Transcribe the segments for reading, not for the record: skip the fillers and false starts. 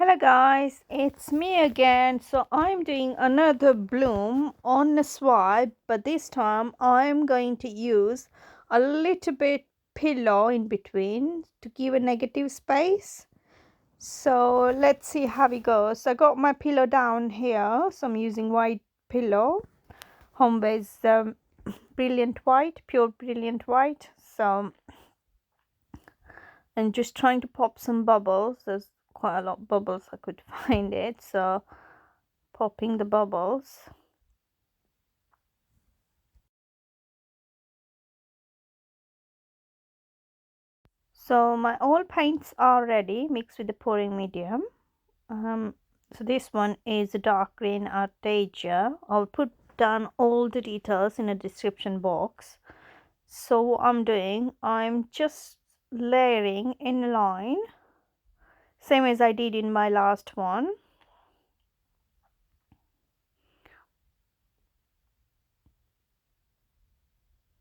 Hello guys, it's me again. So I'm doing another bloom on a swipe, but this time I'm going to use a little bit pillow in between to give a negative space. So let's see how it goes. I got my pillow down here, so I'm using white pillow, Homebase brilliant white, pure brilliant white. So and just trying to pop some bubbles. There's quite a lot of bubbles, I could find it, so popping the bubbles. So my all paints are ready, mixed with the pouring medium. So this one is a dark green Arteza. I'll put down all the details in a description box. So what I'm doing, I'm just layering in a line, same as I did in my last one.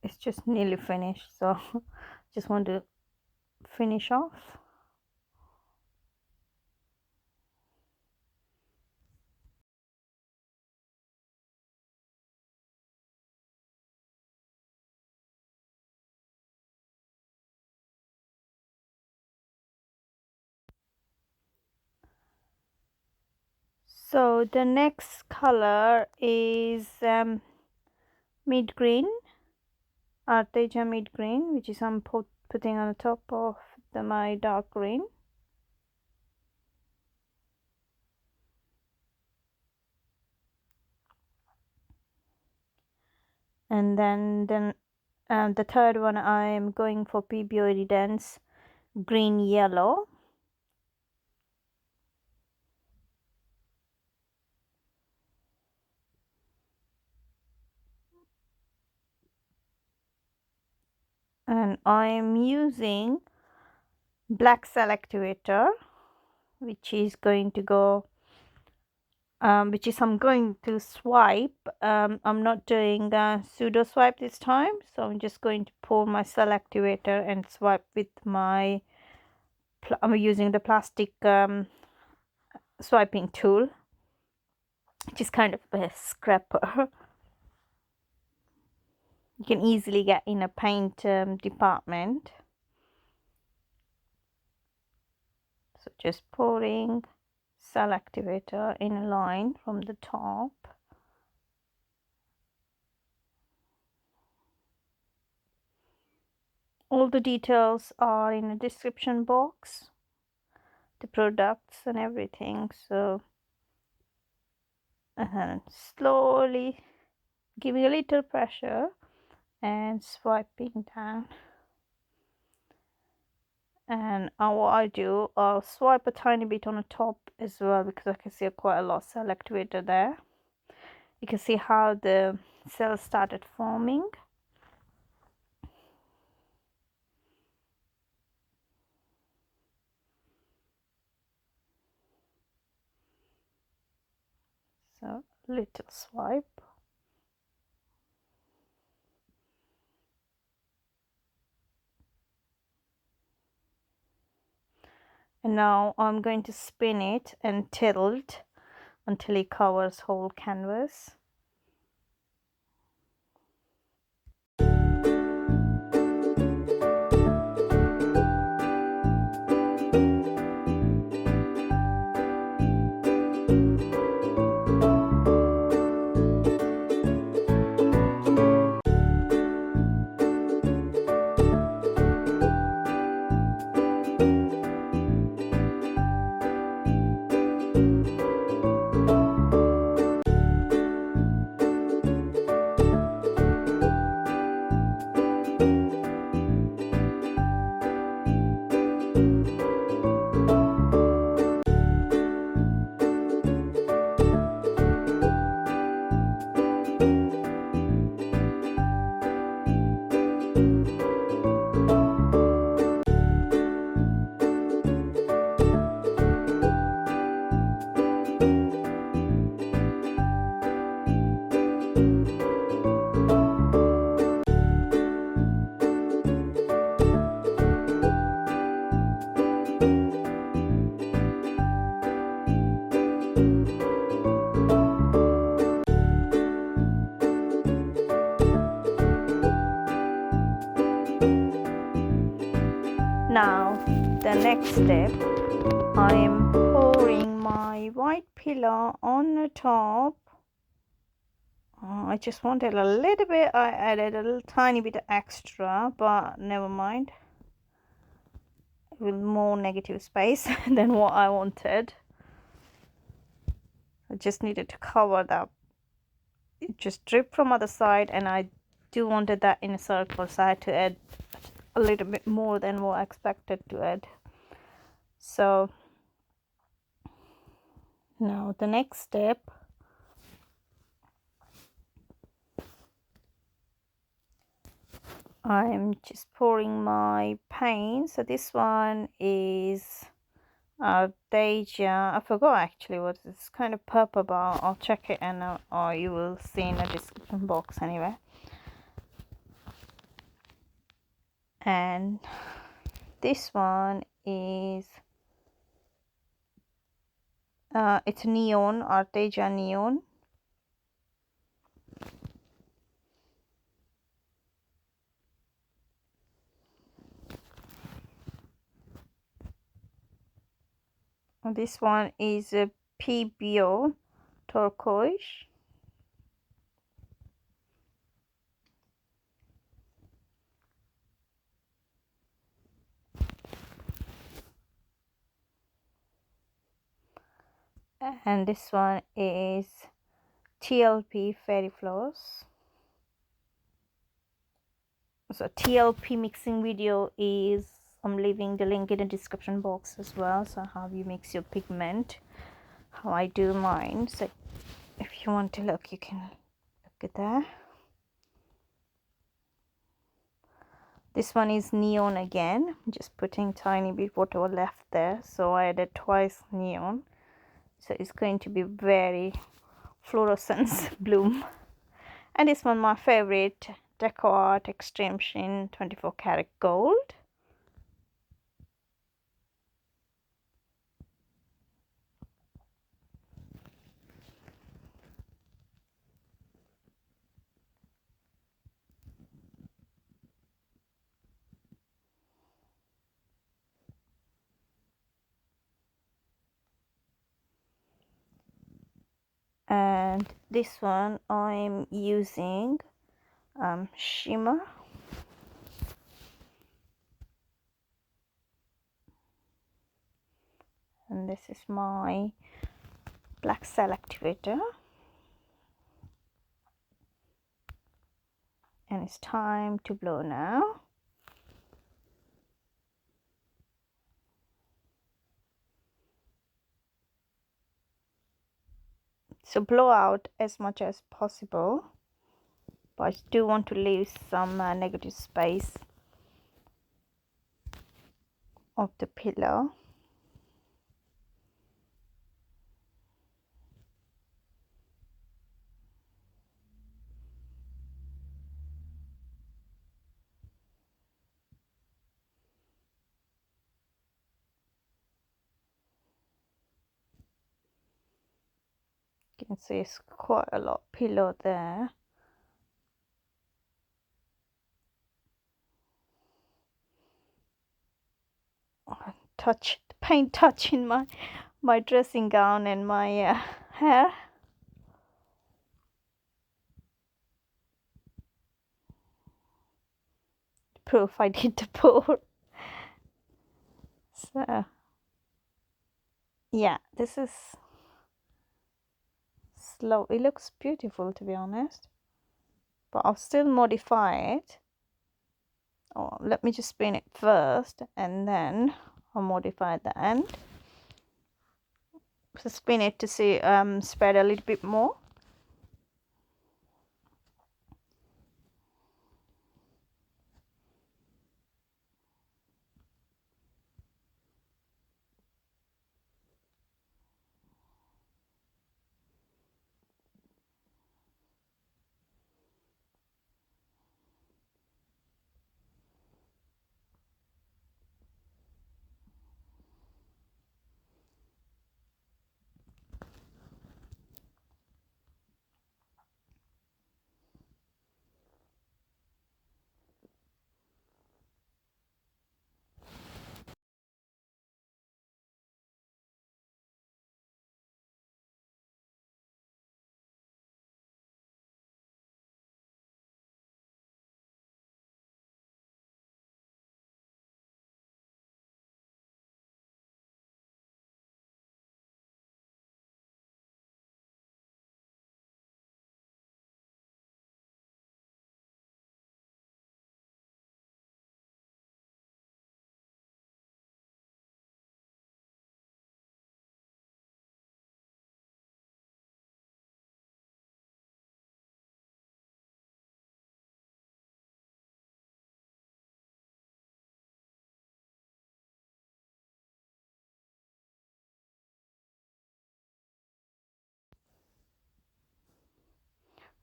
It's just nearly finished, so just want to finish off. So the next color is mid green, Arteza Mid Green, which is I'm putting on the top of my dark green. And then the third one I am going for Pebeo Iridescent green yellow. And I am using black cell activator, which is going to go which is I'm going to swipe. I'm not doing a pseudo swipe this time, so I'm just going to pour my cell activator and swipe with my I'm using the plastic swiping tool, which is kind of a scraper. You can easily get in a paint department. So just pouring cell activator in a line from the top. All the details are in the description box, the products and everything. So and slowly giving a little pressure and swiping down. And what I do, I'll swipe a tiny bit on the top as well, because I can see quite a lot of cell activator there. You can see how the cells started forming. So little swipe. And now I'm going to spin it and tilt until it covers whole canvas. next step, I am pouring my white pillow on the top. I just wanted a little bit, I added a little tiny bit extra, but never mind. With more negative space than what I wanted. I just needed to cover that. It just dripped from other side, and I do wanted that in a circle, so I had to add a little bit more than what I expected to add. So now the next step, I'm just pouring my paint. So this one is Arteza. I forgot actually what it's kind of purple, but I'll check it, and or you will see in the description box anyway. And this one is it's neon, Arteza neon. And this one is a Pebeo Turquoise. And this one is TLP Fairy Floss. So TLP mixing video is, I'm leaving the link in the description box as well, so how you mix your pigment, how I do mine. So if you want to look, you can look at that. This one is neon again. I'm just putting tiny bit whatever left there, so I added twice neon, so it's going to be very fluorescent bloom. And this one, my favorite, DecoArt Extreme Sheen 24 karat gold. And this one I'm using shimmer. And this is my black cell activator. And it's time to blow now. So blow out as much as possible, but I do want to leave some negative space of the pillow. You can see it's quite a lot of pillow there. Touch the paint touching my dressing gown and my hair. Proof I did the pour. So yeah, this is slow. It looks beautiful, to be honest, but I'll still modify it. Oh, let me just spin it first, and then I'll modify at the end. So spin it to see spread a little bit more.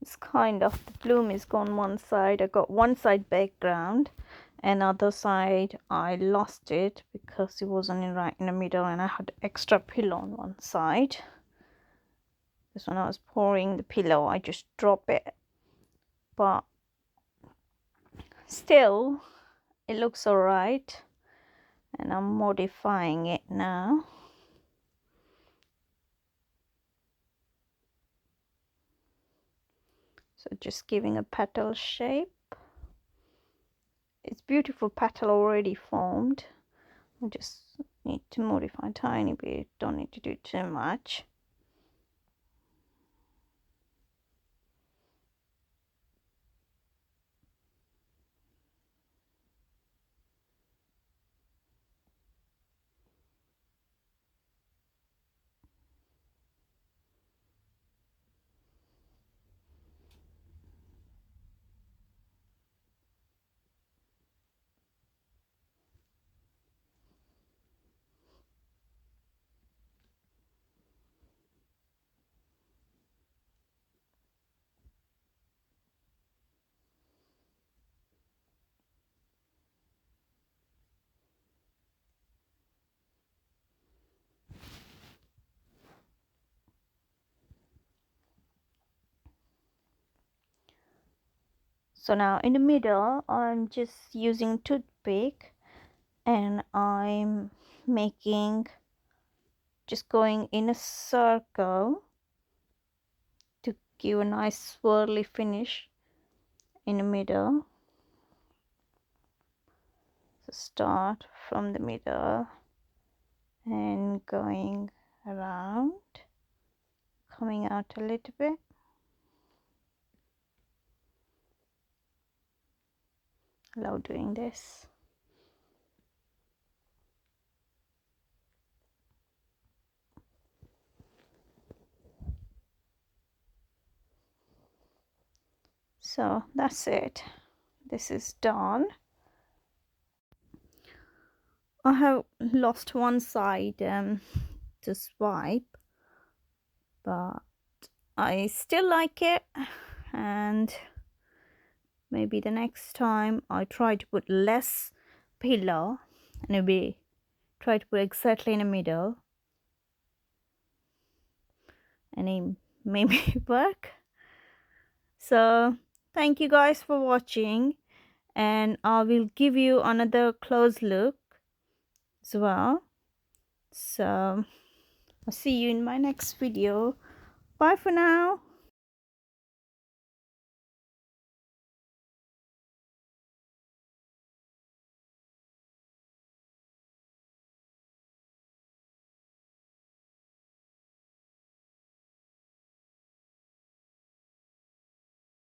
It's kind of, the bloom is gone one side. I got one side background and other side I lost it because it wasn't right in the middle, and I had extra pillow on one side. Because when I was pouring the pillow I just drop it, but still it looks alright, and I'm modifying it now. So just giving a petal shape. It's beautiful petal already formed. I just need to modify a tiny bit, don't need to do too much. So now in the middle I'm just using toothpick and I'm making, just going in a circle to give a nice swirly finish in the middle. So start from the middle and going around, coming out a little bit. I love doing this. So that's it. This is done. I have lost one side to swipe, but I still like it, and maybe the next time I try to put less pillow and maybe try to put exactly in the middle, and it maybe work. So thank you guys for watching, and I will give you another close look as well. So I'll see you in my next video. Bye for now.